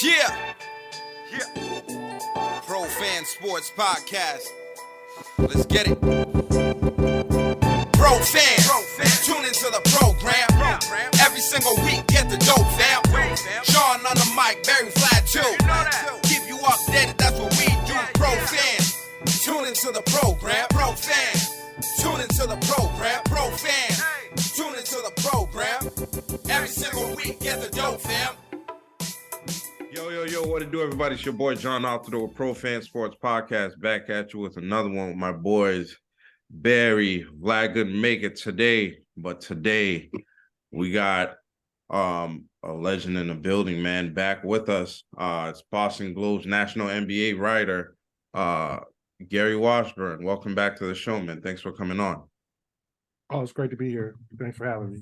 Yeah. Pro Fan Sports Podcast. Let's get it. Pro fans, tune into the program. Every single week, get the dope, fam. Sean on the mic, very flat too. Keep you updated, that's what we do. Pro fans, tune into the program. Pro fans, tune into the program. Pro fans, tune into the program. Every single week, get the dope, fam. Yo, what it do, everybody? It's your boy, John Altidor with Pro Fan Sports Podcast, back at you with another one with my boys, Barry. Vlad couldn't make it today, but today we got a legend in the building, man, back with us. It's Boston Globe's national NBA writer, Gary Washburn. Welcome back to the show, man. Thanks for coming on. Oh, it's great to be here. Thanks for having me.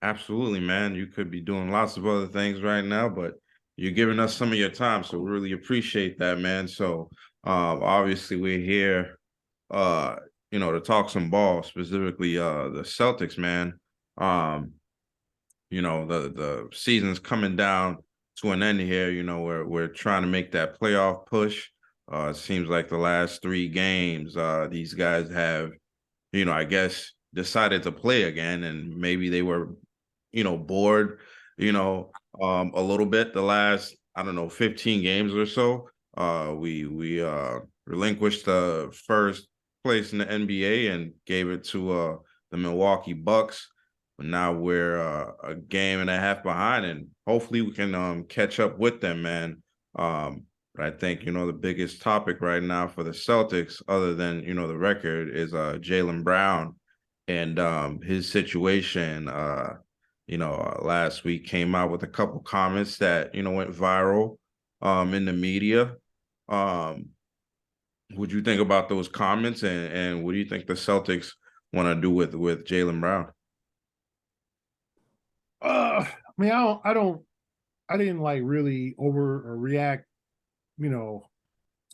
Absolutely, man. You could be doing lots of other things right now, but you're giving us some of your time, so we really appreciate that, man. So obviously we're here, to talk some ball, specifically the Celtics, man. The season's coming down to an end here. We're trying to make that playoff push. It seems like the last 3 games, these guys have, I guess, decided to play again, and maybe they were, bored, a little bit the last, 15 games or so. We relinquished the first place in the NBA and gave it to the Milwaukee Bucks. But now we're a game and a half behind, and hopefully we can catch up with them, man. But I think, the biggest topic right now for the Celtics, other than, the record, is Jaylen Brown and his situation. Last week came out with a couple comments that, went viral in the media. What do you think about those comments, and what do you think the Celtics want to do with Jaylen Brown? I didn't like really over or react, to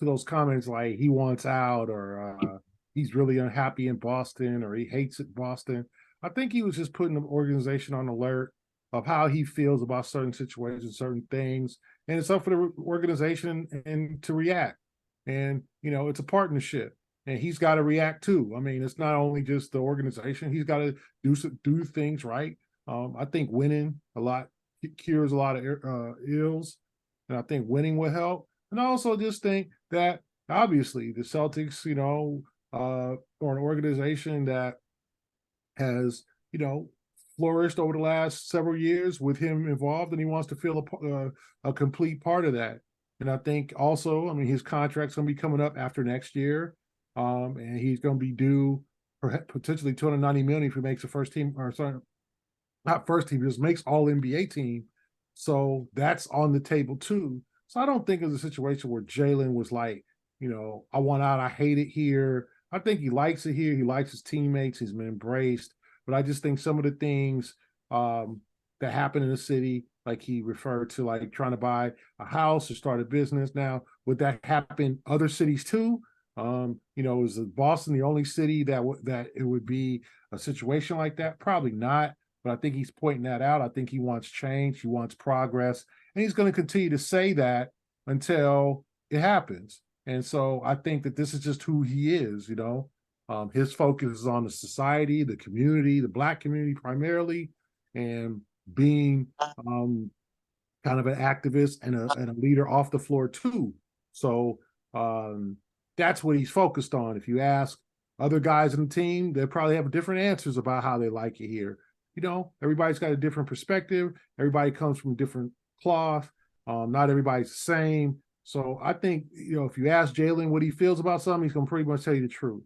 those comments like he wants out or he's really unhappy in Boston or he hates it Boston. I think he was just putting the organization on alert of how he feels about certain situations, certain things, and it's up for the organization and to react. And it's a partnership, and he's got to react too. I mean, it's not only just the organization; he's got to do things right. I think winning a lot cures a lot of ills, and I think winning will help. And I also just think that obviously the Celtics, are an organization that has, flourished over the last several years with him involved, and he wants to feel a complete part of that. And I think also, his contract's going to be coming up after next year, and he's going to be due potentially $290 million if he makes the first team, or sorry, not first team, just makes all NBA team. So that's on the table too. So I don't think it's a situation where Jaylen was like, I want out, I hate it here. I think he likes it here. He likes his teammates. He's been embraced. But I just think some of the things that happen in the city, like he referred to, like trying to buy a house or start a business. Now, would that happen other cities too? Is Boston the only city that it would be a situation like that? Probably not. But I think he's pointing that out. I think he wants change. He wants progress. And he's going to continue to say that until it happens. And so I think that this is just who he is, his focus is on the society, the community, the Black community primarily, and being kind of an activist and a leader off the floor too. So that's what he's focused on. If you ask other guys in the team, they probably have different answers about how they like it here. Everybody's got a different perspective. Everybody comes from different cloth. Not everybody's the same. So I think, if you ask Jaylen what he feels about something, he's going to pretty much tell you the truth.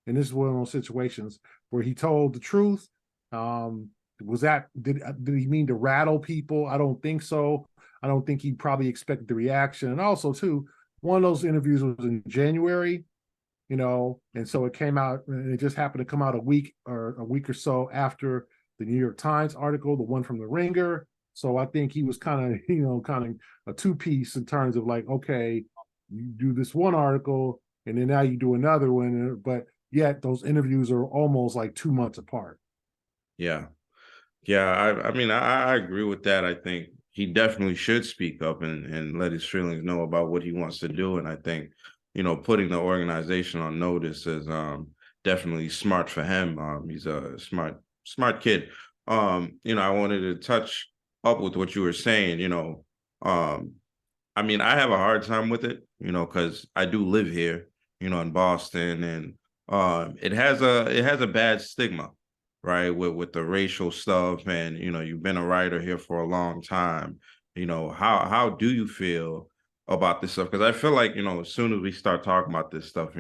And this is one of those situations where he told the truth. Did he mean to rattle people? I don't think so. I don't think he probably expected the reaction. And also, too, one of those interviews was in January, and so it came out, and it just happened to come out a week or so after the New York Times article, the one from the Ringer. So I think he was kind of a two-piece in terms of like, okay, you do this one article and then now you do another one, but yet those interviews are almost like 2 months apart. Yeah. I agree with that. I think, he definitely should speak up and let his feelings know about what he wants to do. And I think, putting the organization on notice is definitely smart for him. He's a smart kid. I wanted to touch up with what you were saying, I mean, I have a hard time with it, because I do live here, in Boston, and it has a bad stigma, right, with the racial stuff, and you've been a writer here for a long time. How do you feel about this stuff? Because I feel like as soon as we start talking about this stuff,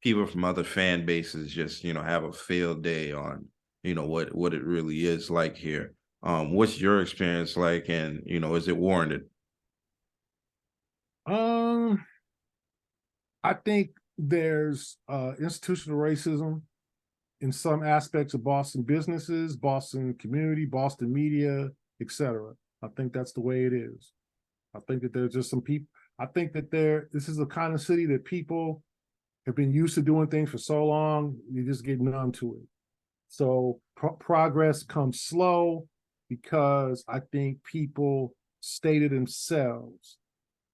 people from other fan bases just have a field day on what it really is like here. What's your experience like, and is it warranted? Um, I think there's institutional racism in some aspects of Boston businesses, Boston community, Boston media, etc. I think that's the way it is. I think that there's just some people. I think that this is the kind of city that people have been used to doing things for so long, you just get numb to it. So progress comes slow because I think people stay to themselves.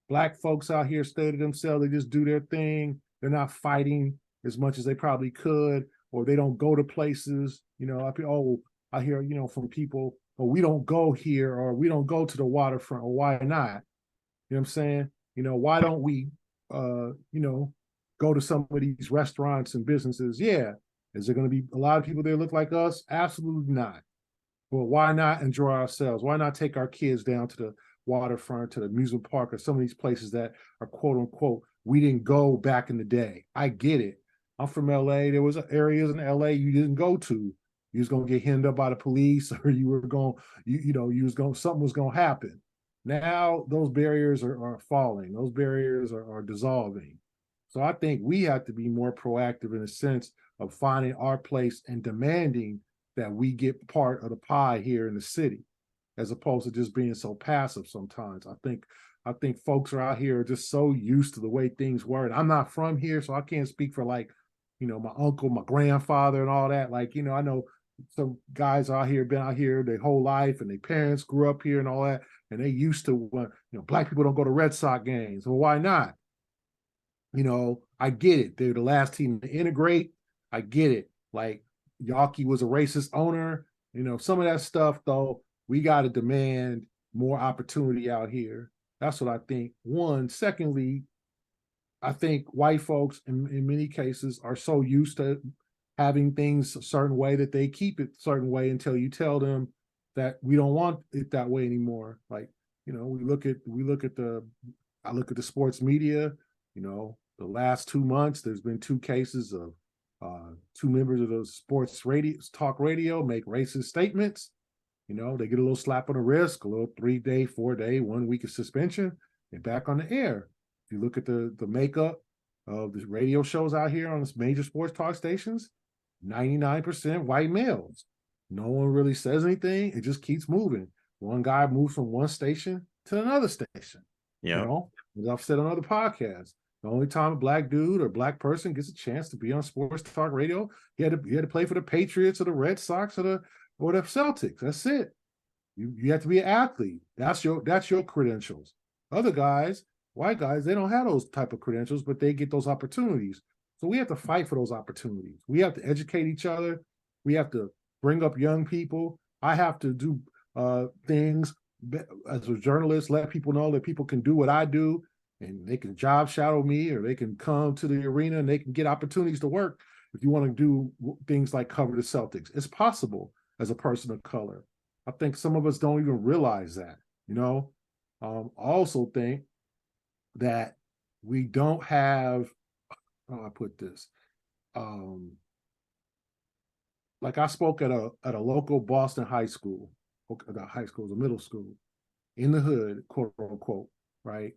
Black folks out here stay to themselves. They just do their thing. They're not fighting as much as they probably could, or they don't go to places. I hear, from people, oh, we don't go here, or we don't go to the waterfront, or why not? You know what I'm saying? Why don't we, go to some of these restaurants and businesses? Yeah. Is there going to be a lot of people there look like us? Absolutely not. But why not enjoy ourselves? Why not take our kids down to the waterfront, to the amusement park, or some of these places that are quote unquote, we didn't go back in the day? I get it. I'm from LA. There was areas in LA you didn't go to. You was gonna get hemmed up by the police, or you were going, something was gonna happen. Now those barriers are falling. Those barriers are dissolving. So I think we have to be more proactive in a sense of finding our place and demanding that we get part of the pie here in the city, as opposed to just being so passive sometimes. I think folks are out here just so used to the way things were. And I'm not from here, so I can't speak for my uncle, my grandfather, and all that. I know some guys out here, been out here their whole life, and their parents grew up here and all that. And they used to, black people don't go to Red Sox games. Well, why not? I get it. They're the last team to integrate. I get it. Like, Yawkey was a racist owner. Some of that stuff, though, we got to demand more opportunity out here. That's what I think. One. Secondly, I think white folks in many cases are so used to having things a certain way that they keep it a certain way until you tell them that we don't want it that way anymore. Like, I look at the sports media. The last 2 months, there's been 2 cases of two members of the sports talk radio make racist statements. They get a little slap on the wrist, a little 3-day, 4-day, 1 week of suspension, and back on the air. If you look at the makeup of the radio shows out here on this major sports talk stations, 99% white males. No one really says anything. It just keeps moving. One guy moves from one station to another station. Yeah. As I've said on other podcasts, the only time a black dude or black person gets a chance to be on sports talk radio, he had to play for the Patriots or the Red Sox or the Celtics. That's it. You have to be an athlete. That's your credentials. Other guys, white guys, they don't have those type of credentials, but they get those opportunities. So we have to fight for those opportunities. We have to educate each other. We have to bring up young people. I have to do things as a journalist, let people know that people can do what I do, and they can job shadow me, or they can come to the arena and they can get opportunities to work. If you want to do things like cover the Celtics, it's possible as a person of color. I think some of us don't even realize that. I also think that we don't have, how do I put this? Like, I spoke at a local Boston high school. The high school is a middle school in the hood, quote unquote, right?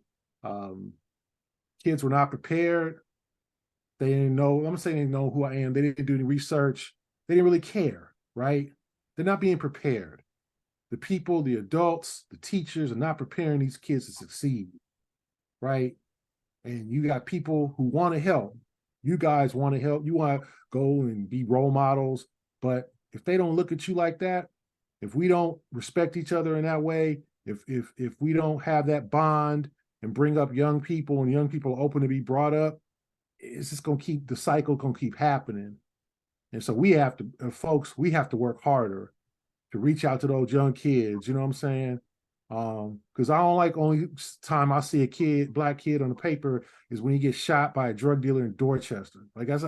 Kids were not prepared. They didn't know, I'm saying they didn't know who I am. They didn't do any research. They didn't really care, right? They're not being prepared. The people, the adults, the teachers are not preparing these kids to succeed, right? And you got people who want to help. You guys want to help. You want to go and be role models. But if they don't look at you like that, if we don't respect each other in that way, If we don't have that bond and bring up young people, and young people are open to be brought up, it's just gonna keep the cycle gonna keep happening. And so we have to, folks, we have to work harder to reach out to those young kids. You know what I'm saying? Because I don't like, only time I see a black kid on the paper is when he gets shot by a drug dealer in Dorchester. Like I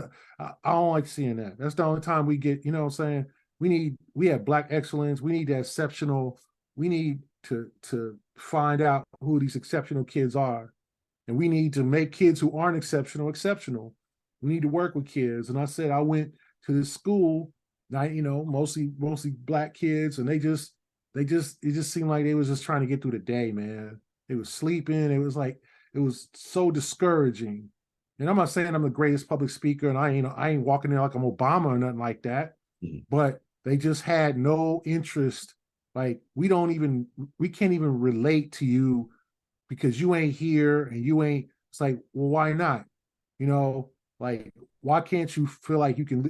don't like seeing that. That's the only time we get, you know what I'm saying? We have black excellence. We need that exceptional. We need to find out who these exceptional kids are. And we need to make kids who aren't exceptional, exceptional. We need to work with kids. And I said, I went to this school, mostly black kids, and it just seemed like they was just trying to get through the day, man. They was sleeping. It was so discouraging. And I'm not saying I'm the greatest public speaker, and I ain't walking there like I'm Obama or nothing like that. Mm-hmm. But they just had no interest. Like we can't even relate to you because you ain't here and you ain't. It's like, well, why not? Like, why can't you feel like you can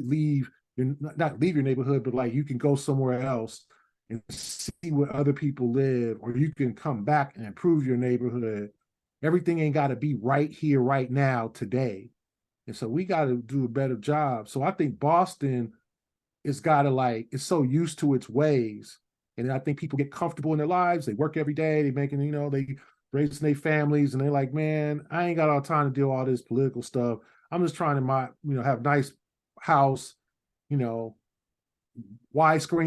not leave your neighborhood, but like you can go somewhere else and see where other people live, or you can come back and improve your neighborhood. Everything ain't got to be right here, right now, today. And so we got to do a better job. So I think Boston it's so used to its ways. And I think people get comfortable in their lives. They work every day. They making, they raising their families, and they're like, man, I ain't got all the time to do all this political stuff. I'm just trying to have a nice house, widescreen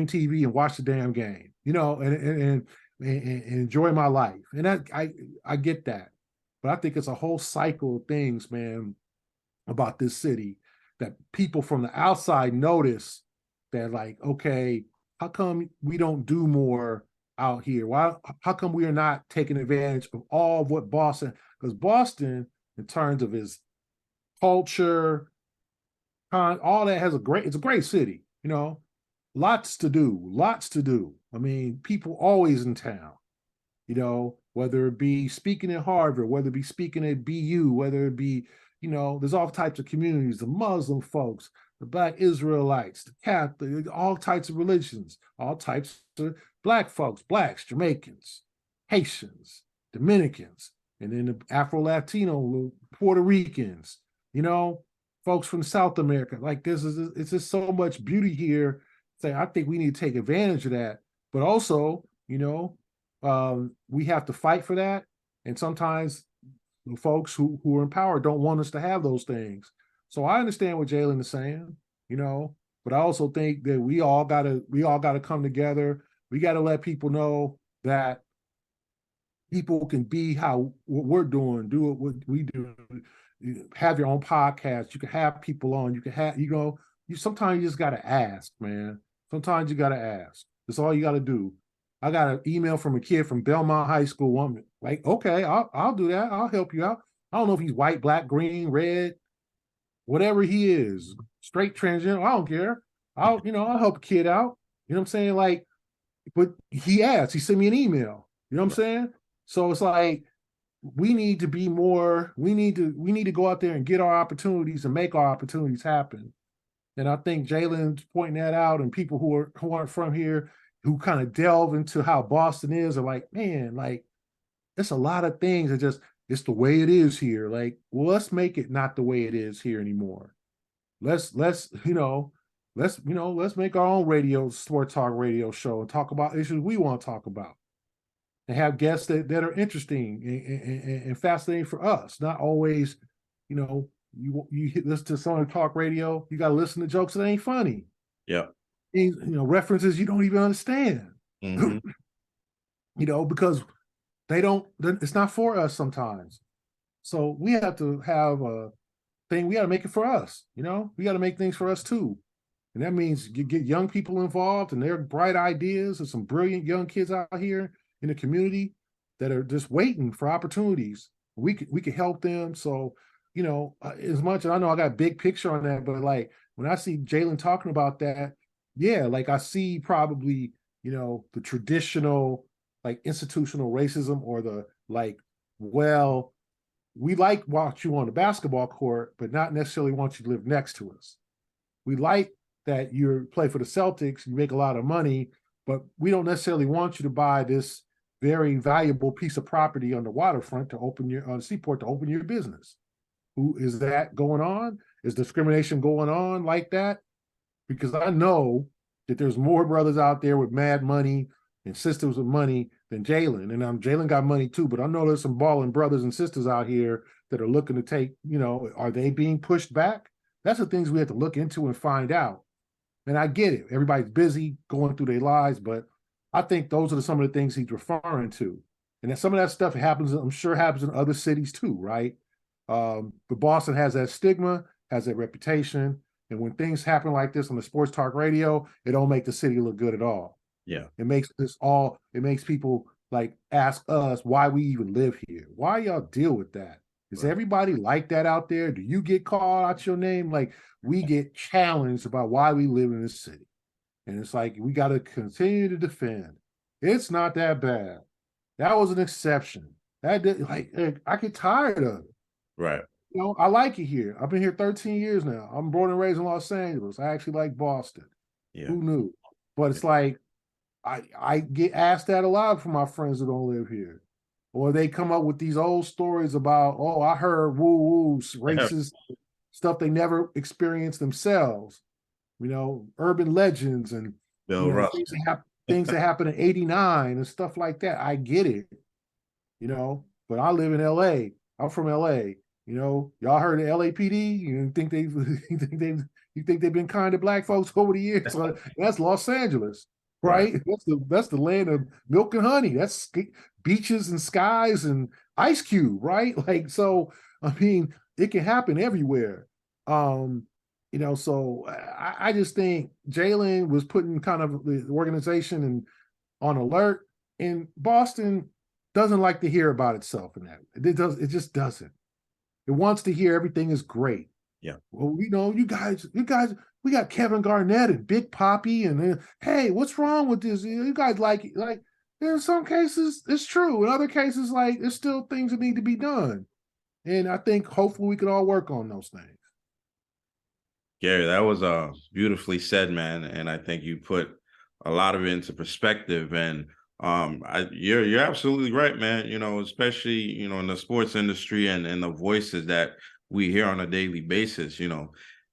TV and watch the damn game, and enjoy my life. And I get that. But I think it's a whole cycle of things, man, about this city that people from the outside notice that, like, okay, how come we don't do more out here? How come we are not taking advantage of all of what Boston, because Boston, in terms of its culture, all that it's a great city, lots to do. I mean, people always in town, whether it be speaking at Harvard, whether it be speaking at BU, whether it be, there's all types of communities, the Muslim folks, the Black Israelites, the Catholic, all types of religions, all types of Black folks, Blacks, Jamaicans, Haitians, Dominicans, and then the Afro-Latino, Puerto Ricans, folks from South America. Like it's just so much beauty here. I think we need to take advantage of that. But also, we have to fight for that. And sometimes the folks who are in power don't want us to have those things. So I understand what Jaylen is saying, but I also think that we all gotta come together. We gotta let people know that people can be what we're doing, do what we do. You have your own podcast. You can have people on. You can have, sometimes you just gotta ask, man. Sometimes you gotta ask. That's all you gotta do. I got an email from a kid from Belmont High School. Woman, like, okay, I'll do that. I'll help you out. I don't know if he's white, black, green, red, whatever he is, straight, transgender. I don't care. I'll help a kid out. You know what I'm saying? Like, but he asked. He sent me an email. You know what I'm saying? So it's like we need to be more. We need to go out there and get our opportunities and make our opportunities happen. And I think Jaylen's pointing that out, and people who aren't from here, who kind of delve into how Boston is, are like, man, like, it's a lot of things that just, it's the way it is here. Like, well, let's make it not the way it is here anymore. Let's make our own sports talk radio show and talk about issues we want to talk about, and have guests that are interesting and fascinating for us. Not always, you listen to someone talk radio, you got to listen to jokes that ain't funny. Yeah. References you don't even understand. Mm-hmm. Because it's not for us sometimes. So we have to have a thing. We got to make it for us. We got to make things for us too. And that means you get young people involved, and their bright ideas. There's some brilliant young kids out here in the community that are just waiting for opportunities. We could help them. So, as much, and I know I got a big picture on that, but like when I see Jaylen talking about that, yeah, like I see probably, the traditional, like, institutional racism, or the, like, well, we want you on the basketball court, but not necessarily want you to live next to us. We like that you play for the Celtics, you make a lot of money, but we don't necessarily want you to buy this very valuable piece of property on the waterfront to open your on the seaport to open your business. Who is that going on? Is discrimination going on like that? Because I know that there's more brothers out there with mad money and sisters with money than Jaylen. And Jaylen got money too, but I know there's some balling brothers and sisters out here that are looking to take, are they being pushed back? That's the things we have to look into and find out. And I get it. Everybody's busy going through their lives, but I think those are some of the things he's referring to. And then some of that stuff happens, I'm sure happens in other cities too, right? But Boston has that stigma, has that reputation. And when things happen like this on the sports talk radio, it don't make the city look good at all. Yeah. It makes people like ask us why we even live here. Why y'all deal with that? Is everybody like that out there? Do you get called out your name? Like, we get challenged about why we live in this city. And it's like, we got to continue to defend. It's not that bad. That was an exception. I get tired of it. Right. I like it here. I've been here 13 years now. I'm born and raised in Los Angeles. I actually like Boston. Yeah. Who knew? But it's like, I get asked that a lot from my friends that don't live here. Or they come up with these old stories about, oh, I heard woo-woo, racist stuff they never experienced themselves. Urban legends and things that happen in 89 and stuff like that. I get it, but I live in LA. I'm from LA. Y'all heard of LAPD? You think they've been kind to black folks over the years? So that's Los Angeles, right? That's the land of milk and honey. That's beaches and skies and Ice Cube, right? Like, so I mean, it can happen everywhere. So I just think Jaylen was putting kind of the organization on alert, and Boston doesn't like to hear about itself in that. It just doesn't. It wants to hear everything is great. Yeah. Well, you guys, we got Kevin Garnett and Big Papi, and hey, what's wrong with this? You guys like in some cases it's true. In other cases, like, there's still things that need to be done. And I think hopefully we can all work on those things. Gary, that was beautifully said, man. And I think you put a lot of it into perspective. And you're absolutely right, man. Especially, in the sports industry and the voices that we hear on a daily basis, there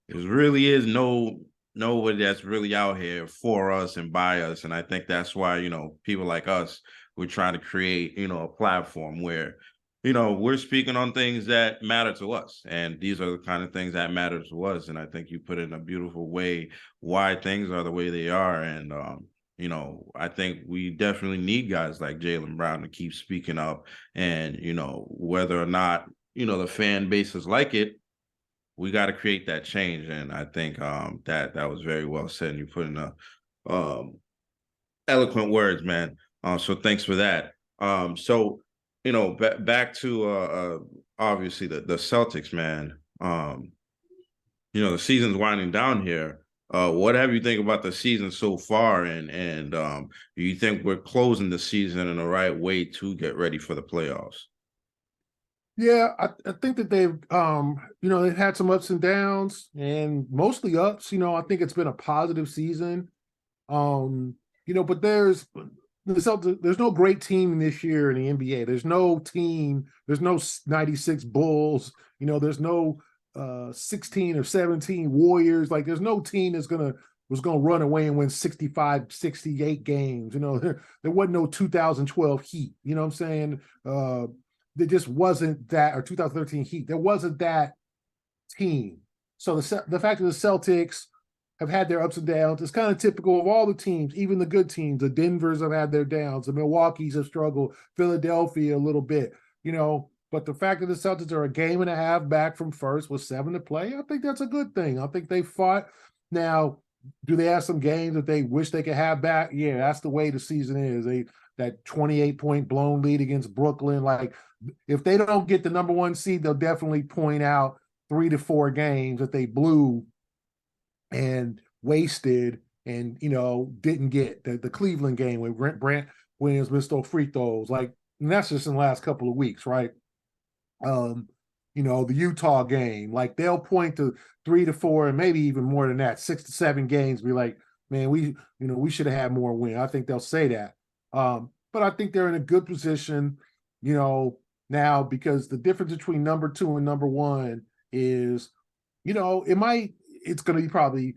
really is nobody that's really out here for us and by us. And I think that's why, people like us, we're trying to create, a platform where, we're speaking on things that matter to us. And these are the kind of things that matter to us. And I think you put it in a beautiful way why things are the way they are. And, I think we definitely need guys like Jaylen Brown to keep speaking up. And, whether or not, the fan bases like it, we got to create that change. And I think that was very well said. And you put in eloquent words, man. So thanks for that. Back to obviously the Celtics, man. The season's winding down here. What have you think about the season so far, and do you think we're closing the season in the right way to get ready for the playoffs? Yeah, I think that they've they've had some ups and downs, and mostly ups. I think it's been a positive season. But there's no great team this year in the NBA. There's no team. There's no 96 Bulls. There's no 16 or 17 Warriors. Like, there's no team was gonna run away and win 65, 68 games. There wasn't no 2012 Heat. You know what I'm saying? There just wasn't that, or 2013 Heat. There wasn't that team. So the fact that the Celtics have had their ups and downs is kind of typical of all the teams, even the good teams. The Denvers have had their downs. The Milwaukee's have struggled. Philadelphia a little bit, But the fact that the Celtics are a game and a half back from first with 7 to play, I think that's a good thing. I think they fought. Now, do they have some games that they wish they could have back? Yeah, that's the way the season is. That 28-point blown lead against Brooklyn. Like, if they don't get the number 1 seed, they'll definitely point out 3 to 4 games that they blew and wasted and, didn't get. The Cleveland game where Brant Williams missed those free throws. Like, and that's just in the last couple of weeks, right? The Utah game, like, they'll point to 3 to 4 and maybe even more than that, 6 to 7 games, be like, man, we should have had more win. I think they'll say that. but I think they're in a good position, now, because the difference between number 2 and number 1 is, it's going to be probably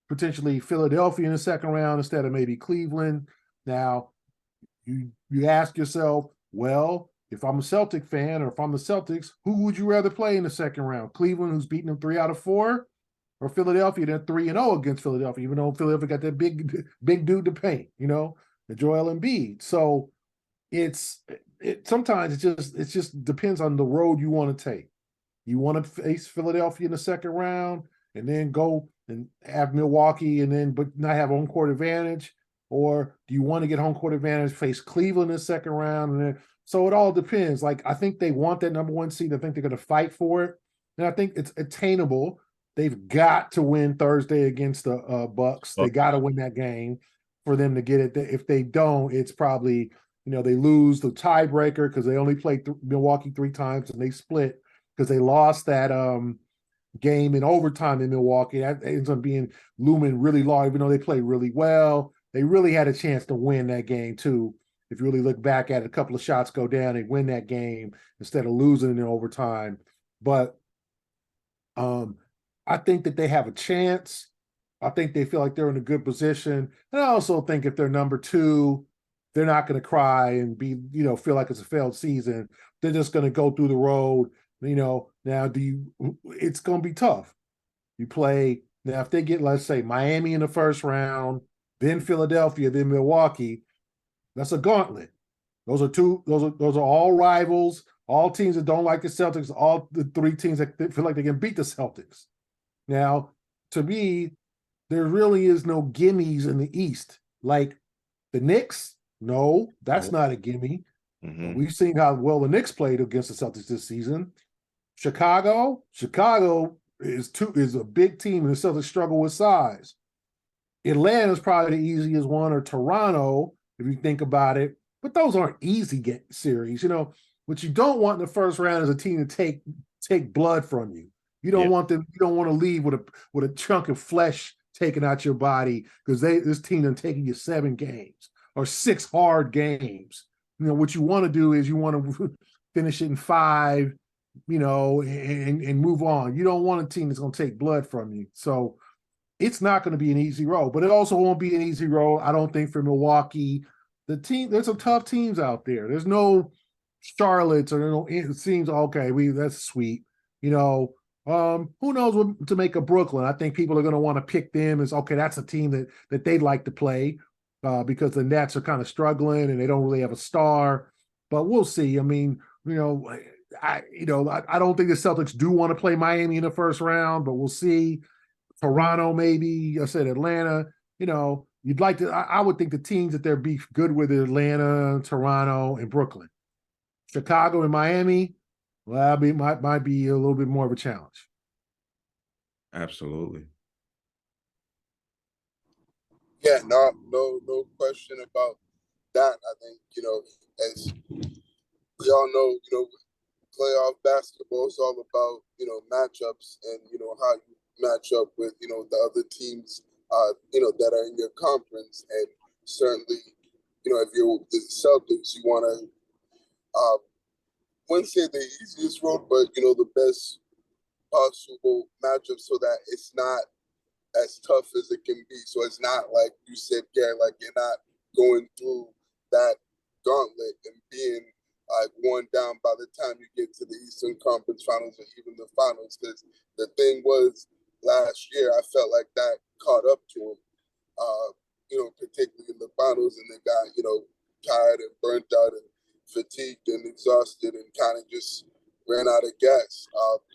potentially Philadelphia in the second round instead of maybe Cleveland. Now, you ask yourself, well, if I'm a Celtic fan or if I'm the Celtics, who would you rather play in the second round? Cleveland, who's beating them 3 out of 4, or Philadelphia, they're 3-0 against Philadelphia, even though Philadelphia got that big dude to paint, the Joel Embiid. So sometimes it just depends on the road you want to take. You want to face Philadelphia in the second round and then go and have Milwaukee but not have home court advantage, or do you want to get home court advantage, face Cleveland in the second round? So it all depends. Like, I think they want that number 1 seed. I think they're going to fight for it, and I think it's attainable. They've got to win Thursday against the Bucks. They got to win that game for them to get it. If they don't, it's probably, they lose the tiebreaker because they only played Milwaukee 3 times and they split because they lost that game in overtime in Milwaukee. That ends up being looming really long, even though they played really well. They really had a chance to win that game too. If you really look back at it, a couple of shots go down, they win that game instead of losing in overtime. But I think that they have a chance. I think they feel like they're in a good position. And I also think if they're number 2, they're not going to cry and be, feel like it's a failed season. They're just going to go through the road. Now it's going to be tough. You play, now if they get, let's say, Miami in the first round, then Philadelphia, then Milwaukee, that's a gauntlet. Those are all rivals, all teams that don't like the Celtics, all the 3 teams that feel like they can beat the Celtics. Now, to me, there really is no gimmies in the East. Like the Knicks, no, that's not a gimme. Mm-hmm. We've seen how well the Knicks played against the Celtics this season. Chicago is a big team, and the Celtics struggle with size. Atlanta's probably the easiest one, or Toronto, if you think about it. But those aren't easy series. What you don't want in the first round is a team to take blood from you. You don't want them. You don't want to leave with a chunk of flesh taken out your body because this team done taking you 7 games or 6 hard games. What you want to do is you want to finish it in 5, and move on. You don't want a team that's going to take blood from you. So it's not going to be an easy road, but it also won't be an easy road, I don't think, for Milwaukee. There's some tough teams out there. There's no Charlottes or no, it seems okay. That's sweet. Who knows what to make of Brooklyn? I think people are going to want to pick them as, okay, that's a team that they'd like to play because the Nets are kind of struggling and they don't really have a star. But we'll see. I mean, I don't think the Celtics do want to play Miami in the first round, but we'll see. Toronto, maybe. I said Atlanta. You'd like to. I would think the teams that they're be good with are Atlanta, Toronto, and Brooklyn. Chicago and Miami, well, might be a little bit more of a challenge. Absolutely. Yeah, no question about that. I think, as we all know, playoff basketball is all about, matchups and, how you match up with, the other teams, that are in your conference. And certainly, if you're the Celtics, you want to, wouldn't say the easiest road, but, the best possible matchup so that it's not as tough as it can be. So it's not like you said, Gary, like you're not going through that gauntlet and being like one down by the time you get to the Eastern Conference Finals or even the finals. Because the thing was, last year I felt like that caught up to him, particularly in the finals, and they got, tired and burnt out and fatigued and exhausted and kind of just ran out of gas,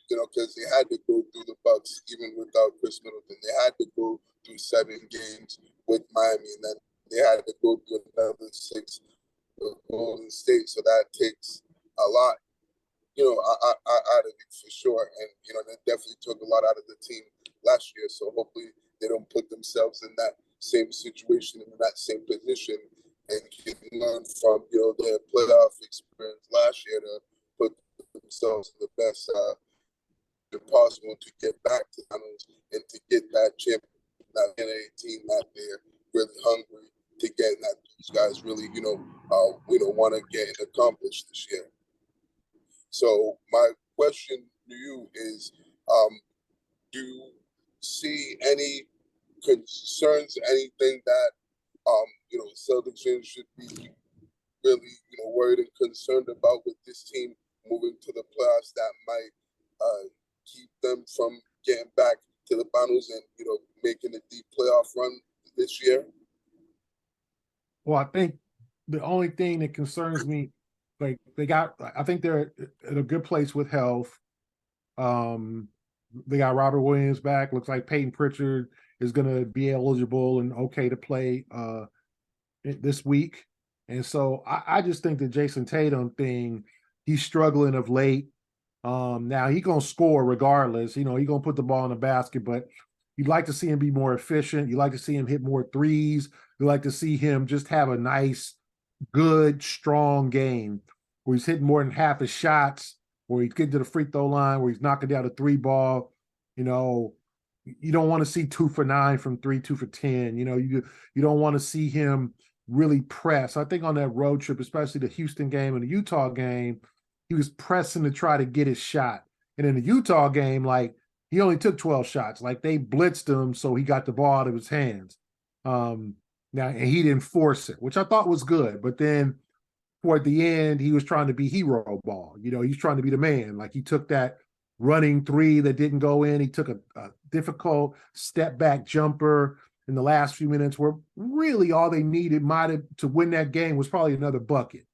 because they had to go through the Bucks even without Chris Middleton. They had to go through 7 games with Miami, and then they had to go through another 6 with Golden State. So that takes a lot, out of it for sure. And, they definitely took a lot out of the team last year. So hopefully they don't put themselves in that same situation, in that same position, and can learn from, their playoff experience last year to put themselves in the best possible to get back to finals and to get that champion, that NA team that they're really hungry getting that these guys really, want to get accomplished this year. So my question to you is, do you see any concerns, anything that Celtics fans should be really, worried and concerned about with this team moving to the playoffs that might keep them from getting back to the finals and, making a deep playoff run this year? Well, I think the only thing that concerns me, I think they're at a good place with health. They got Robert Williams back. Looks like Peyton Pritchard is going to be eligible and okay to play this week. And so I just think the Jason Tatum thing, he's struggling of late. Now he's going to score regardless. He's going to put the ball in the basket, but you'd like to see him be more efficient. You'd like to see him hit more threes. You'd like to see him just have a nice, good, strong game where he's hitting more than half his shots, where he's getting to the free throw line, where he's knocking down a three ball. You don't want to see 2 for 9 from 3, 2 for 10. You don't want to see him really press. I think on that road trip, especially the Houston game and the Utah game, he was pressing to try to get his shot. And in the Utah game, he only took 12 shots. They blitzed him, so he got the ball out of his hands. And he didn't force it, which I thought was good. But then toward the end, he was trying to be hero ball. He's trying to be the man. He took that running three that didn't go in. He took a difficult step back jumper in the last few minutes where really all they needed to win that game was probably another bucket.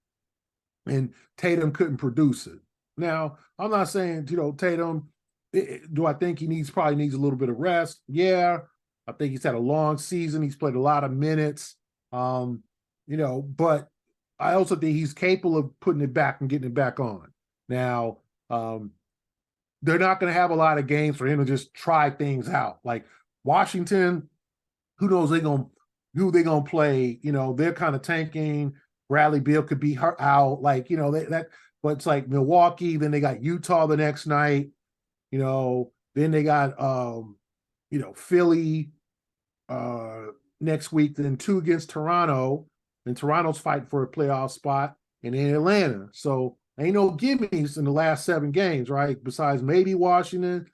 And Tatum couldn't produce it. Now, I'm not saying, Tatum, do I think he probably needs a little bit of rest? Yeah. I think he's had a long season. He's played a lot of minutes. But I also think he's capable of putting it back and getting it back on. Now, they're not going to have a lot of games for him to just try things out. Washington, who knows who they're going to play. They're kind of tanking. Bradley Beal could be out. But it's Milwaukee. Then they got Utah the next night. Then they got Philly next week. Then 2 against Toronto. And Toronto's fighting for a playoff spot. And then Atlanta. So ain't no gimmies in the last 7 games, right? Besides maybe Washington.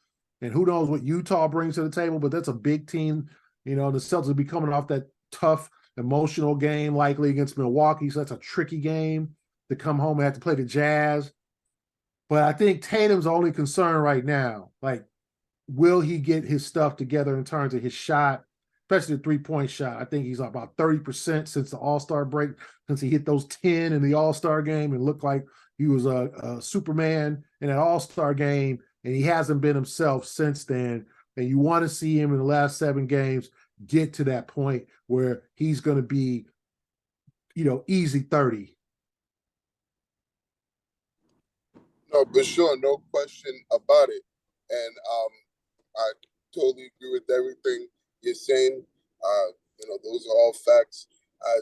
And who knows what Utah brings to the table. But that's a big team. The Celtics will be coming off that tough, emotional game likely against Milwaukee. So that's a tricky game to come home and have to play the Jazz. But I think Tatum's the only concern right now. Will he get his stuff together in terms of his shot, especially the three-point shot? I think he's about 30% since the All-Star break, since he hit those 10 in the All-Star game and looked like he was a Superman in that All-Star game, and he hasn't been himself since then. And you want to see him in the last 7 games get to that point where he's going to be, easy 30. No, for sure, no question about it. And I totally agree with everything you're saying. Those are all facts. I,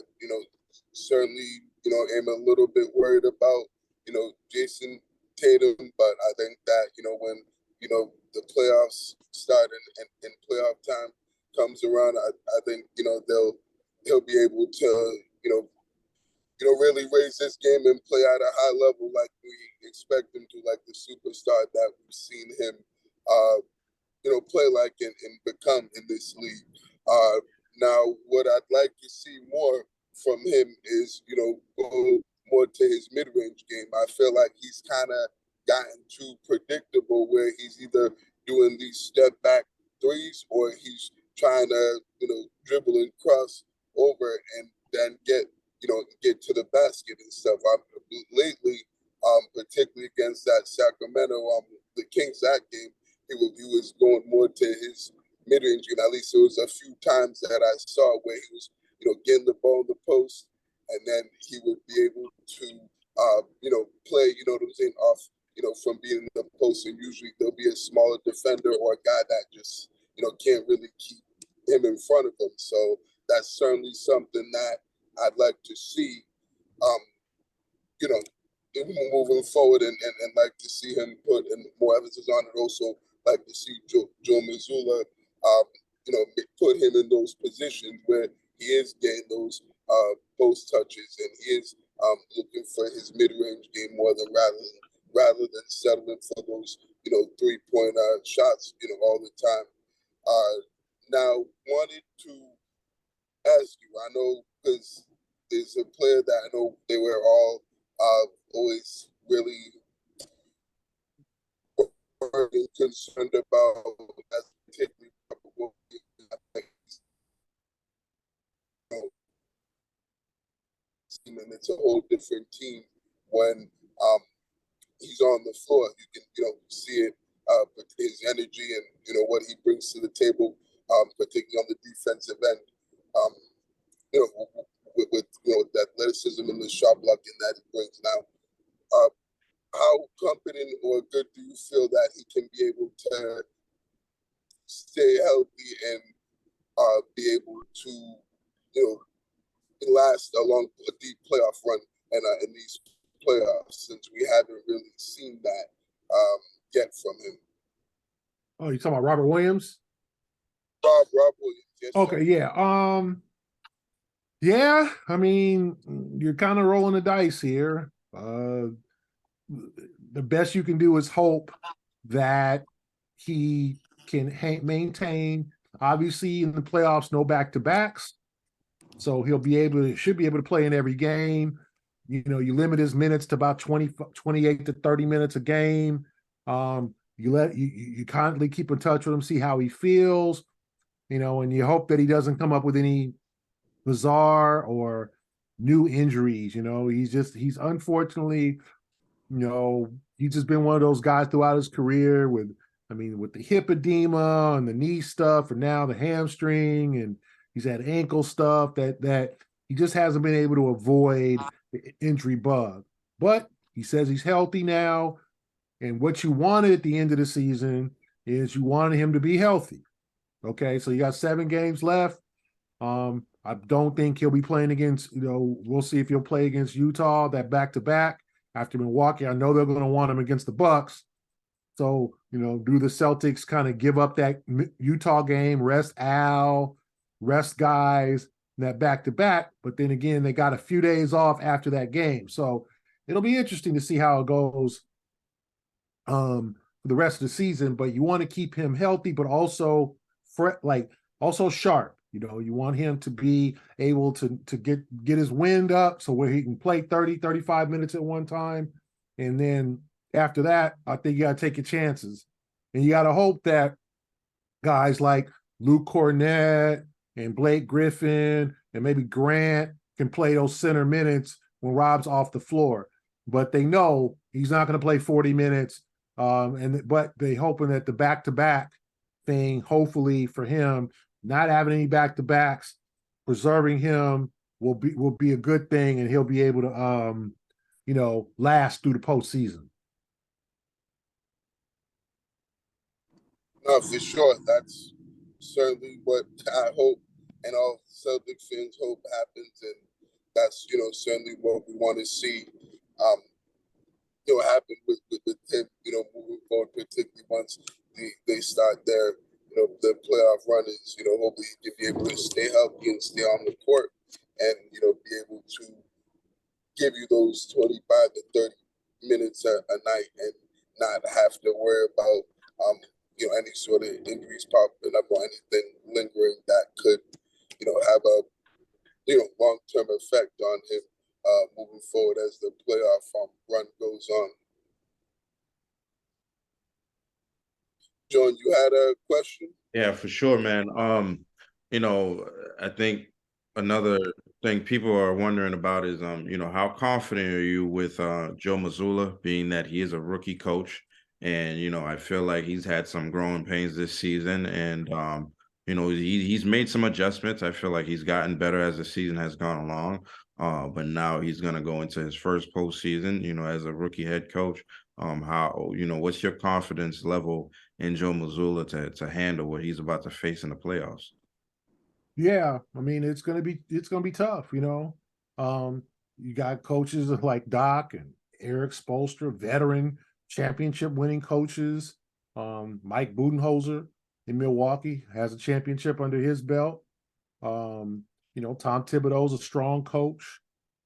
certainly, am a little bit worried about, Jason Tatum, but I think that, when, the playoffs start and playoff time comes around, I think, he'll be able to, really raise this game and play at a high level like we expect him to, like the superstar that we've seen him, play like and become in this league. Now, what I'd like to see more from him is, go more to his mid-range game. I feel like he's kind of gotten too predictable where he's either doing these step-back threes or he's trying to, dribble and cross over and then get to the basket and stuff. Lately, particularly against that Sacramento, the Kings that game, he was going more to his mid-range game. At least there was a few times that I saw where he was, getting the ball in the post, and then he would be able to, play, what I'm saying, off, from being in the post. And usually there'll be a smaller defender or a guy that just, can't really keep him in front of him. So that's certainly something that I'd like to see, moving forward and like to see him put in more emphasis on it. Also like to see Joe Mazzulla, put him in those positions where he is getting those post touches, and he is looking for his mid-range game more than rather than settling for those 3-point shots all the time. Now wanted to ask you, I know because there's a player that I know they were all always really concerned about as particularly and it's a whole different team when he's on the floor. You can see it, his energy and what he brings to the table, particularly on the defensive end. You know, with the athleticism and the shot blocking that he brings now. How confident or good do you feel that he can be able to stay healthy and be able to, last a long, a deep playoff run and in these playoffs, since we haven't really seen that yet from him? Oh, you talking about Robert Williams? Rob Williams. Yes, okay, sir. Yeah. Yeah, I mean, you're kind of rolling the dice here. The best you can do is hope that he can maintain. Obviously, in the playoffs, no back-to-backs, so should be able to play in every game. You limit his minutes to about 28 to 30 minutes a game. You constantly keep in touch with him, see how he feels, and you hope that he doesn't come up with any bizarre or new injuries. He's unfortunately, he's just been one of those guys throughout his career with the hip edema and the knee stuff, and now the hamstring, and he's had ankle stuff that he just hasn't been able to avoid the injury bug. But he says he's healthy now, and what you wanted at the end of the season is you wanted him to be healthy. Okay, so you got 7 games left. I don't think he'll be playing against, we'll see if he'll play against Utah, that back-to-back after Milwaukee. I know they're going to want him against the Bucks. So, do the Celtics kind of give up that Utah game, rest Al, rest guys, in that back-to-back? But then again, they got a few days off after that game. So it'll be interesting to see how it goes for the rest of the season. But you want to keep him healthy, but also also sharp. You want him to be able to get his wind up so where he can play 30, 35 minutes at one time. And then after that, I think you got to take your chances. And you got to hope that guys like Luke Cornett and Blake Griffin and maybe Grant can play those center minutes when Rob's off the floor. But they know he's not going to play 40 minutes. But they hoping that the back-to-back thing, hopefully for him, not having any back-to-backs, preserving him will be a good thing, and he'll be able to last through the postseason. No, for sure. That's certainly what I hope, and all Celtic fans hope happens, and that's certainly what we want to see happen with him, moving forward, particularly once they start their the playoff run is, hopefully he'll be able to stay healthy and stay on the court and, be able to give you those 25 to 30 minutes a night and not have to worry about, any sort of injuries popping up or anything lingering that could, have a, long-term effect on him moving forward as the playoff run goes on. John, you had a question? Yeah, for sure, man. I think another thing people are wondering about is, how confident are you with Joe Mazzulla, being that he is a rookie coach, and I feel like he's had some growing pains this season, and he's made some adjustments. I feel like he's gotten better as the season has gone along. But now he's gonna go into his first postseason, as a rookie head coach. What's your confidence level in Joe Mazzulla to handle what he's about to face in the playoffs? Yeah, it's gonna be tough. You got coaches like Doc and Eric Spoelstra, veteran championship winning coaches. Mike Budenholzer in Milwaukee has a championship under his belt. Tom Thibodeau's a strong coach.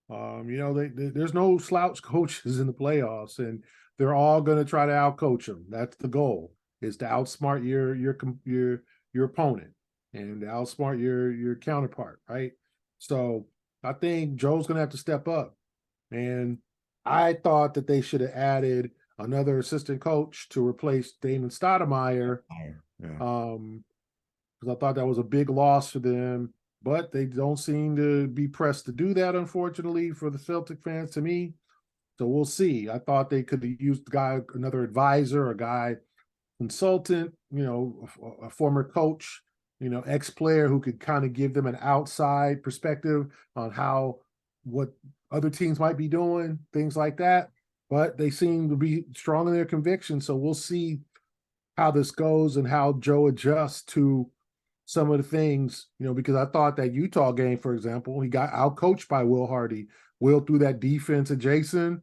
There's no slouch coaches in the playoffs, and they're all going to try to outcoach them. That's the goal, is to outsmart your opponent and to outsmart your counterpart, right? So I think Joe's going to have to step up. And I thought that they should have added another assistant coach to replace Damon Stoudemire. Yeah. Because I thought that was a big loss for them, but they don't seem to be pressed to do that, unfortunately, for the Celtic fans, to me. So we'll see. I thought they could have used another advisor, a guy consultant, a former coach, ex-player who could kind of give them an outside perspective on what other teams might be doing, things like that. But they seem to be strong in their conviction. So we'll see how this goes and how Joe adjusts to some of the things, because I thought that Utah game, for example, he got outcoached by Will Hardy. Will threw that defense at Jason.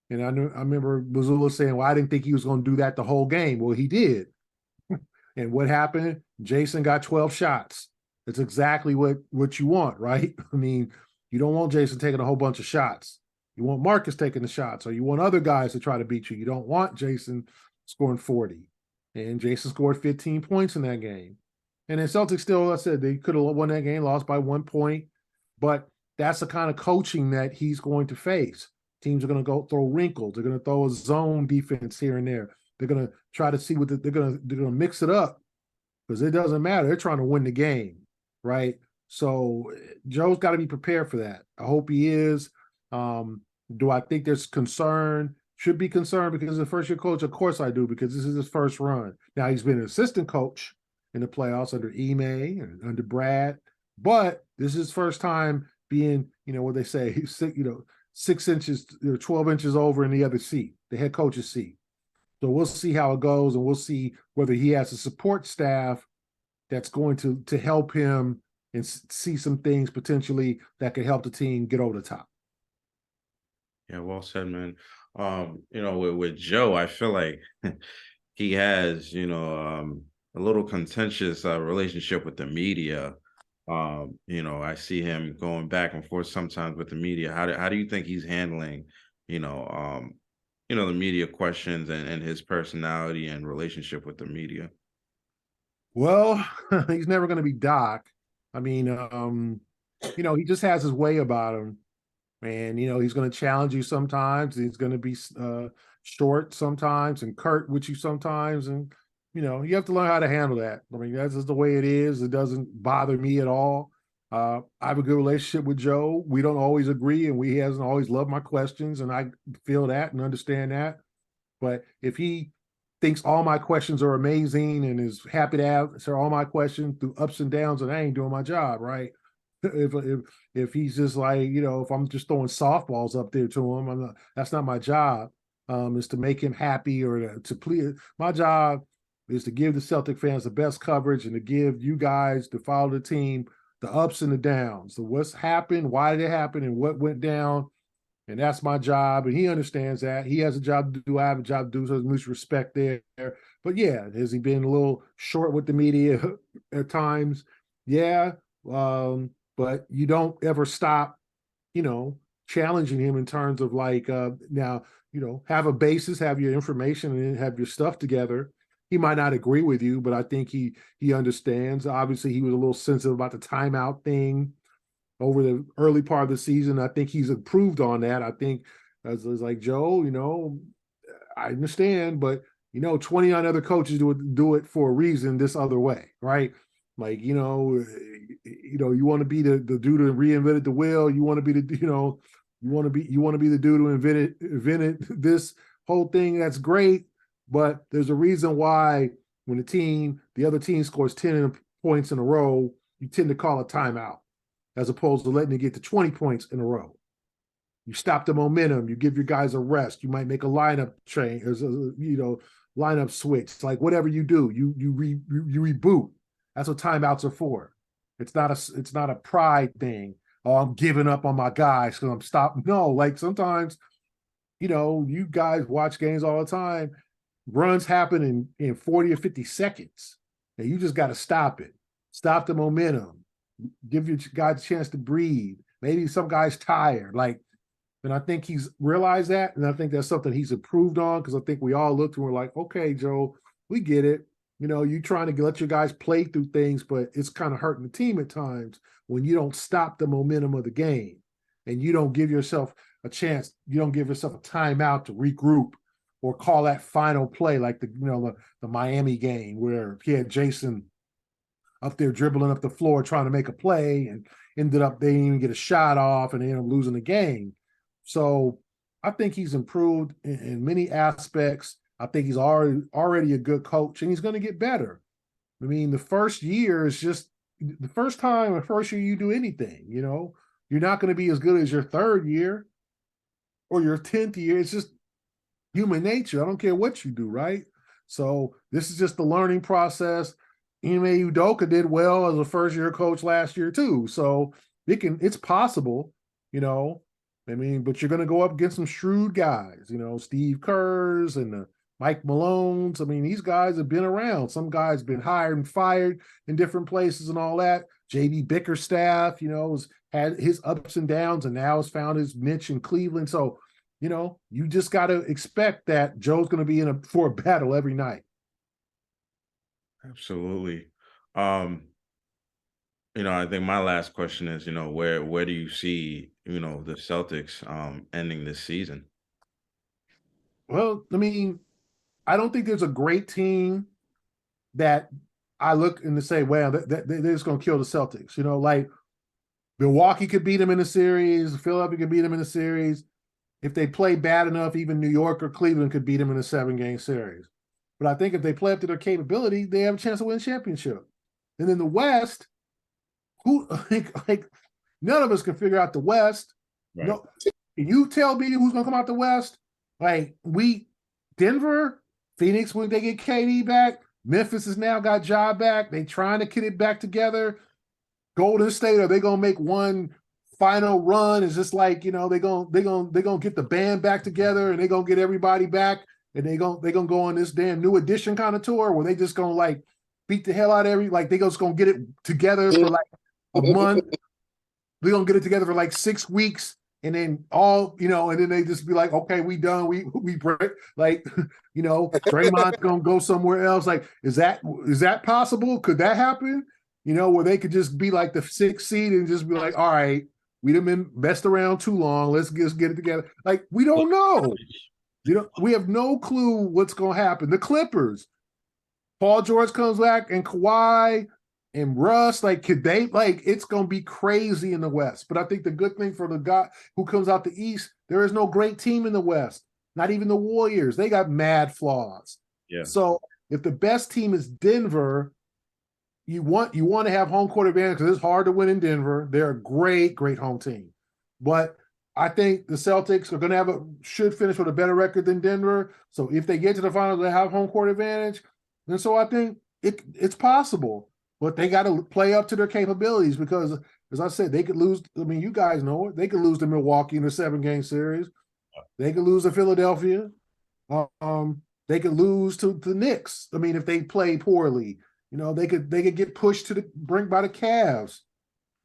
And I remember Mazzulla saying, well, I didn't think he was going to do that the whole game. Well, he did. And what happened? Jason got 12 shots. It's exactly what you want, right? I mean, you don't want Jason taking a whole bunch of shots. You want Marcus taking the shots, or you want other guys to try to beat you. You don't want Jason scoring 40. And Jason scored 15 points in that game. And then Celtics still, I said, they could have won that game, lost by 1 point. But that's the kind of coaching that he's going to face. Teams are going to go throw wrinkles. They're going to throw a zone defense here and there. They're going to try to see they're going to mix it up, because it doesn't matter. They're trying to win the game, right? So Joe's got to be prepared for that. I hope he is. Do I think there's concern? Should be concerned because the first-year coach? Of course I do, because this is his first run. Now, he's been an assistant coach in the playoffs under Ime and under Brad, but this is his first time being, what they say, 6 inches, 12 inches over in the other seat, the head coach's seat. So we'll see how it goes, and we'll see whether he has a support staff that's going to help him and see some things potentially that could help the team get over the top. Yeah, well said, man. With Joe, I feel like he has, a little contentious relationship with the media. I see him going back and forth sometimes with the media. How do you think he's handling, the media questions and his personality and relationship with the media? Well, he's never going to be Doc. I mean, he just has his way about him. And, he's going to challenge you sometimes. He's going to be short sometimes and curt with you sometimes. And, you have to learn how to handle that. I mean, that's just the way it is. It doesn't bother me at all. I have a good relationship with Joe. We don't always agree, and he hasn't always loved my questions, and I feel that and understand that. But if he thinks all my questions are amazing and is happy to answer all my questions through ups and downs, and I ain't doing my job, right? If he's just like, if I'm just throwing softballs up there to him, that's not my job. Is to make him happy or to please. My job is to give the Celtic fans the best coverage and to give you guys to follow the team the ups and the downs. So what's happened, why did it happen, and what went down. And that's my job. And he understands that. He has a job to do. I have a job to do. So there's mutual respect there. But yeah, has he been a little short with the media at times? Yeah. But you don't ever stop, challenging him in terms of like, now, have a basis, have your information, and have your stuff together. He might not agree with you, but I think he understands. Obviously, he was a little sensitive about the timeout thing over the early part of the season. I think he's improved on that. I think as like, Joe, I understand, but 29 other coaches do it for a reason this other way, right? Like, you want to be the dude who reinvented the wheel. You want to be the, you want to be the dude who invented this whole thing. That's great. But there's a reason why when the other team scores 10 points in a row, you tend to call a timeout as opposed to letting it get to 20 points in a row. You stop the momentum. You give your guys a rest. You might make a lineup change, lineup switch. It's like whatever you do, you reboot. That's what timeouts are for. It's not a pride thing. Oh, I'm giving up on my guys because I'm stopping. No, like sometimes, you guys watch games all the time. Runs happen in 40 or 50 seconds. And you just got to stop it. Stop the momentum. give your guys a chance to breathe. Maybe some guy's tired. Like, and I think he's realized that. And I think that's something he's improved on, because I think we all looked and we're like, okay, Joe, we get it. You know, you're trying to let your guys play through things, but it's kind of hurting the team at times when you don't stop the momentum of the game and you don't give yourself a chance. You don't give yourself a timeout to regroup or call that final play, like the Miami game where he had Jason up there dribbling up the floor trying to make a play and ended up they didn't even get a shot off and they ended up losing the game. So I think he's improved in many aspects. I think he's already a good coach, and he's going to get better. I mean, the first year is just the first year you do anything, you're not going to be as good as your third year or your 10th year. It's just human nature. I don't care what you do, right? So this is just the learning process. Ime Udoka did well as a first-year coach last year too. So it's possible, I mean, but you're going to go up against some shrewd guys, Steve Kerr's and the Mike Malone's. I mean, these guys have been around. Some guys been hired and fired in different places and all that. JB Bickerstaff, has had his ups and downs and now has found his niche in Cleveland. So, you just got to expect that Joe's going to be for a battle every night. Absolutely. I think my last question is, where do you see, the Celtics ending this season? Well, I mean, I don't think there's a great team that I look and say, well, they're just going to kill the Celtics. Like Milwaukee could beat them in a series. Philadelphia could beat them in a series. If they play bad enough, even New York or Cleveland could beat them in a 7-game series. But I think if they play up to their capability, they have a chance to win a championship. And in the West, like none of us can figure out the West. Right. No, can you tell me who's going to come out the West? Like Denver, Phoenix, when they get KD back, Memphis has now got Ja back. They trying to get it back together. Golden State, are they going to make one final run? Is just like, they're going to get the band back together and they're going to get everybody back and they're going to go on this damn new edition kind of tour where they just going to like beat the hell out of they just going to get it together for like a month. They're going to get it together for like 6 weeks. And then and then they just be like, okay, we done. We break. Like, Draymond's gonna go somewhere else. Like, is that possible? Could that happen? Where they could just be like the 6th seed and just be like, all right, we done been messed around too long. Let's just get it together. Like, we don't know. We have no clue what's gonna happen. The Clippers, Paul George comes back and Kawhi and Russ, like, could they, like, it's going to be crazy in the West. But I think the good thing for the guy who comes out the East, there is no great team in the West, not even the Warriors. They got mad flaws. Yeah. So if the best team is Denver, you want to have home court advantage because it's hard to win in Denver. They're a great, great home team. But I think the Celtics are going to should finish with a better record than Denver. So if they get to the finals, they have home court advantage. And so I think it's possible. But they got to play up to their capabilities because, as I said, they could lose. I mean, you guys know it. They could lose to Milwaukee in a 7-game series. They could lose to Philadelphia. They could lose to the Knicks. I mean, if they play poorly, they could get pushed to the brink by the Cavs.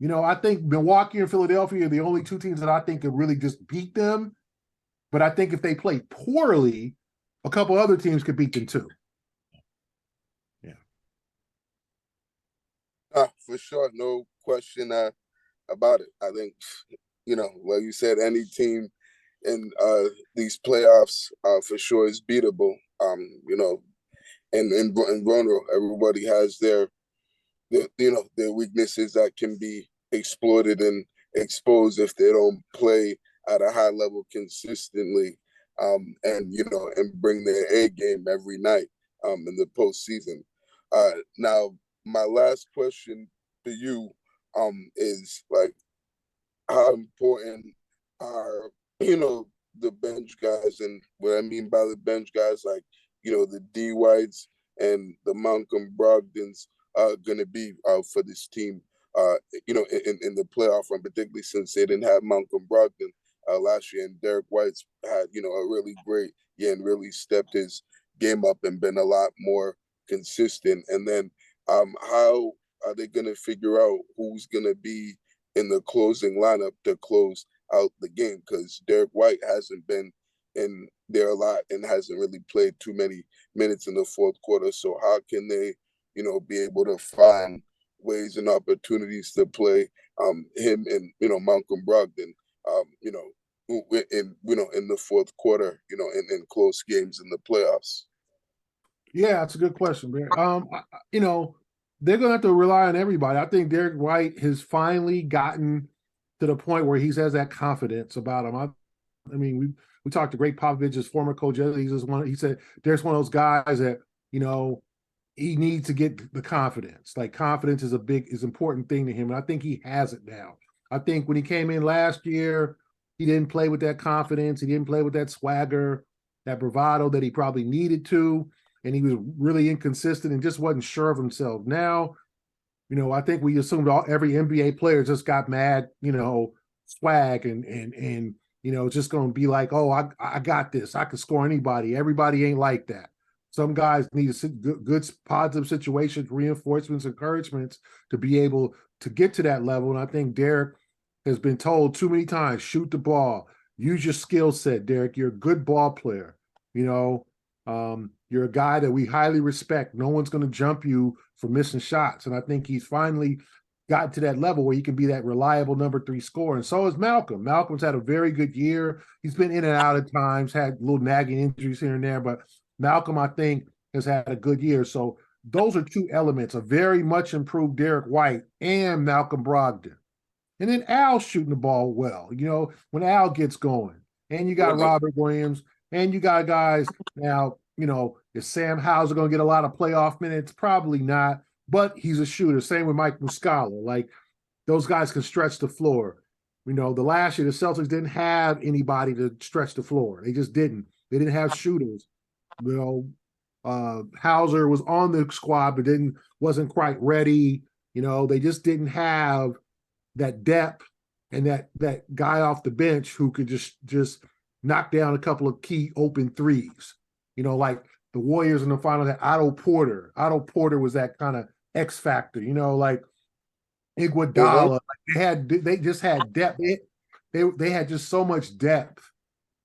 I think Milwaukee and Philadelphia are the only 2 teams that I think could really just beat them. But I think if they play poorly, a couple other teams could beat them too. For sure, no question about it. I think, like you said, any team in these playoffs for sure is beatable. And in Rono, everybody has their weaknesses that can be exploited and exposed if they don't play at a high level consistently, and bring their A game every night in the postseason. Now, my last question for you is like, how important are the bench guys, and what I mean by the bench guys, like the D Whites and the Malcolm Brogdons going to be for this team in the playoff run, particularly since they didn't have Malcolm Brogdon last year, and Derek White's had a really great year and really stepped his game up and been a lot more consistent. And then how are they going to figure out who's going to be in the closing lineup to close out the game? Because Derek White hasn't been in there a lot and hasn't really played too many minutes in the fourth quarter. So how can they, be able to find ways and opportunities to play him and Malcolm Brogdon, in the fourth quarter, in close games in the playoffs? Yeah, that's a good question, man. They're going to have to rely on everybody. I think Derek White has finally gotten to the point where he has that confidence about him. I mean, we talked to Greg Popovich's former coach. He said there's one of those guys that, he needs to get the confidence. Like, confidence is important thing to him. And I think he has it now. I think when he came in last year, he didn't play with that confidence. He didn't play with that swagger, that bravado that he probably needed to. And he was really inconsistent and just wasn't sure of himself. Now, I think we assumed every NBA player just got mad, swag and just going to be like, oh, I got this. I can score anybody. Everybody ain't like that. Some guys need good positive situations, reinforcements, encouragements to be able to get to that level. And I think Derek has been told too many times, shoot the ball, use your skill set, Derek. You're a good ball player. You're a guy that we highly respect. No one's going to jump you for missing shots. And I think he's finally gotten to that level where he can be that reliable number 3 scorer. And so is Malcolm. Malcolm's had a very good year. He's been in and out at times, had little nagging injuries here and there, but Malcolm, I think, has had a good year. So those are two elements, a very much improved Derek White and Malcolm Brogdon. And then Al shooting the ball well, when Al gets going. And you got Robert Williams, and you got guys now, is Sam Hauser going to get a lot of playoff minutes? Probably not, but he's a shooter. Same with Mike Muscala. Like, those guys can stretch the floor. The last year, the Celtics didn't have anybody to stretch the floor. They just didn't. They didn't have shooters. Hauser was on the squad, but wasn't quite ready. They just didn't have that depth and that guy off the bench who could just knock down a couple of key open threes. Like the Warriors in the final had Otto Porter. Otto Porter was that kind of X factor. Like Iguodala. They just had depth. They had just so much depth.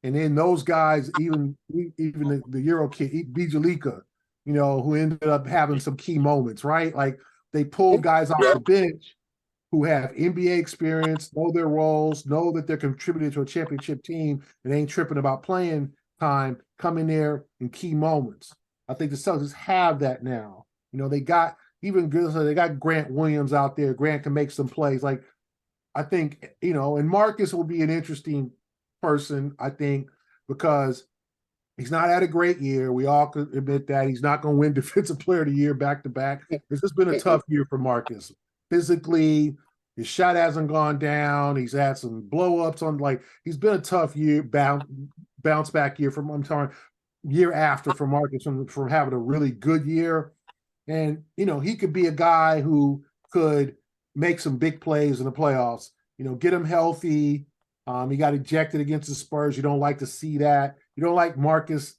And then those guys, even the Euro kid, Bijalika, who ended up having some key moments, right? Like, they pulled guys off the bench who have NBA experience, know their roles, know that they're contributing to a championship team and ain't tripping about playing time, come in there in key moments. I think the Celtics have that now. They got they got Grant Williams out there. Grant can make some plays. Like, I think, and Marcus will be an interesting person, I think, because he's not had a great year. We all could admit that. He's not going to win Defensive Player of the Year back-to-back. It's just been a tough year for Marcus. Physically, his shot hasn't gone down. He's had some blow-ups he's been a tough year, bounce back year year after for Marcus from having a really good year. And, he could be a guy who could make some big plays in the playoffs, get him healthy. He got ejected against the Spurs. You don't like to see that. You don't like Marcus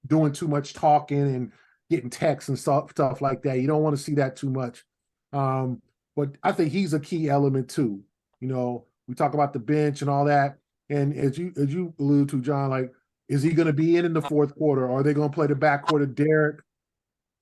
doing too much talking and getting texts and stuff like that. You don't want to see that too much. But I think he's a key element too. We talk about the bench and all that. And as you allude to, John, like, is he going to be in the fourth quarter? Or are they going to play the backcourt of Derek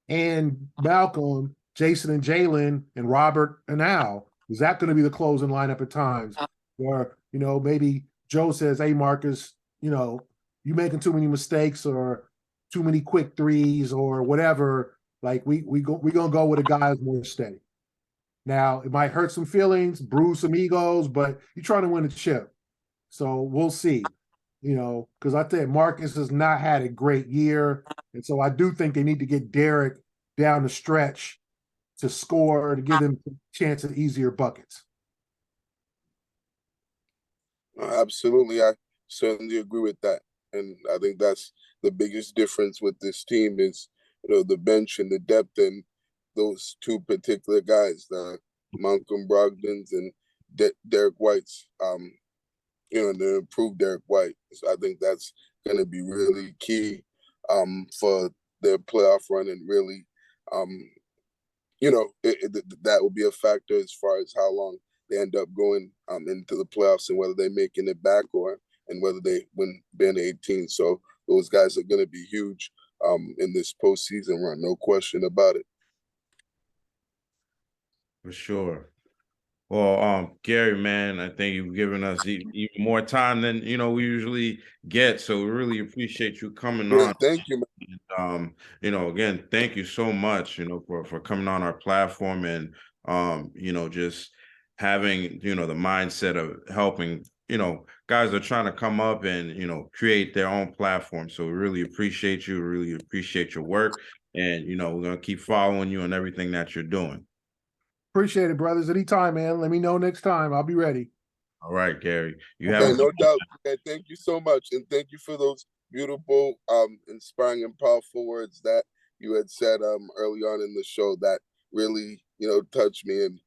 and Malcolm, Jason and Jaylen, and Robert and Al? Is that going to be the closing lineup at times? Or, maybe Joe says, hey, Marcus, you making too many mistakes or too many quick threes or whatever. Like, we're going to go with a guy who's more steady. Now, it might hurt some feelings, bruise some egos, but you're trying to win a chip. So we'll see, because I think Marcus has not had a great year. And so I do think they need to get Derek down the stretch to score, to give them a chance at easier buckets. Absolutely. I certainly agree with that. And I think that's the biggest difference with this team is, the bench and the depth, and those two particular guys, the Malcolm Brogdons and Derek White's, the improved Derek White. So I think that's going to be really key for their playoff run and really that will be a factor as far as how long they end up going into the playoffs and whether they're making it back and whether they win band 18. So those guys are going to be huge in this postseason run, no question about it. For sure. Well, Gary, man, I think you've given us even more time than we usually get. So we really appreciate you coming on. Thank you, man. Again, thank you so much, for coming on our platform and just having the mindset of helping guys that are trying to come up and create their own platform. So we really appreciate you. Really appreciate your work, and we're gonna keep following you on everything that you're doing. Appreciate it, brothers. Anytime, man. Let me know next time. I'll be ready. All right, Gary. No doubt. Thank you so much. And thank you for those beautiful, inspiring and powerful words that you had said early on in the show that really, touched me and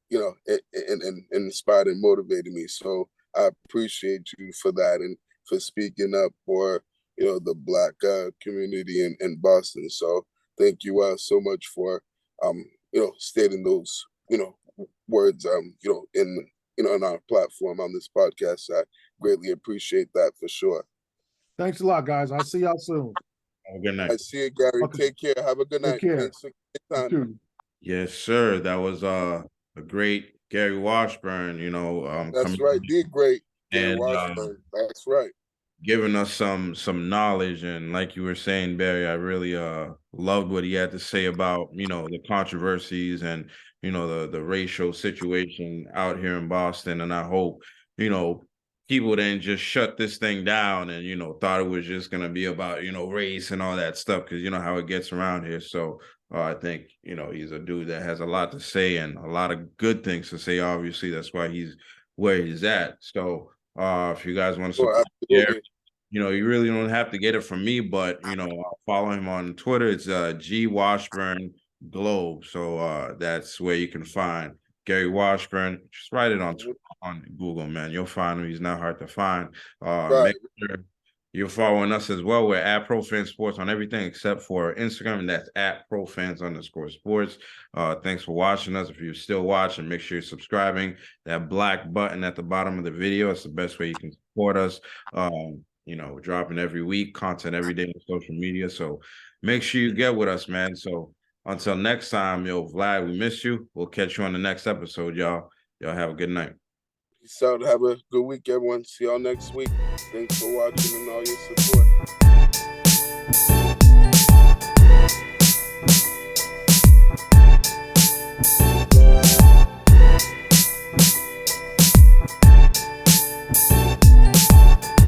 and inspired and motivated me. So I appreciate you for that and for speaking up for, the Black community in Boston. So thank you so much for stating those, words, in our platform on this podcast. I greatly appreciate that for sure. Thanks a lot, guys. I'll see y'all soon. Have a good night. I see you, Gary. Okay. Take care. Have a good night. Care. Thanks for your time. Yes, sir. That was a great Gary Washburn, That's right. Did great. Gary Washburn. That's right. Giving us some knowledge, and like you were saying, Barry, I really loved what he had to say about the controversies and the racial situation out here in Boston. And I hope people didn't just shut this thing down and thought it was just gonna be about race and all that stuff, because how it gets around here. So I think he's a dude that has a lot to say and a lot of good things to say. Obviously, that's why he's where he's at. So if you guys want to support Gary, you really don't have to get it from me, but follow him on Twitter. It's G Washburn Globe. So that's where you can find Gary Washburn. Just write it on Google, man. You'll find him. He's not hard to find. Make sure you're following us as well. We're at ProFan Sports on everything except for Instagram, and that's at ProFans_sports. Thanks for watching us. If you're still watching, make sure you're subscribing. That black button at the bottom of the video. It's the best way you can support us. We're dropping every week, content every day on social media. So make sure you get with us, man. So until next time, Vlad, we miss you. We'll catch you on the next episode, y'all. Y'all have a good night. Peace out. Have a good week, everyone. See y'all next week. Thanks for watching and all your support.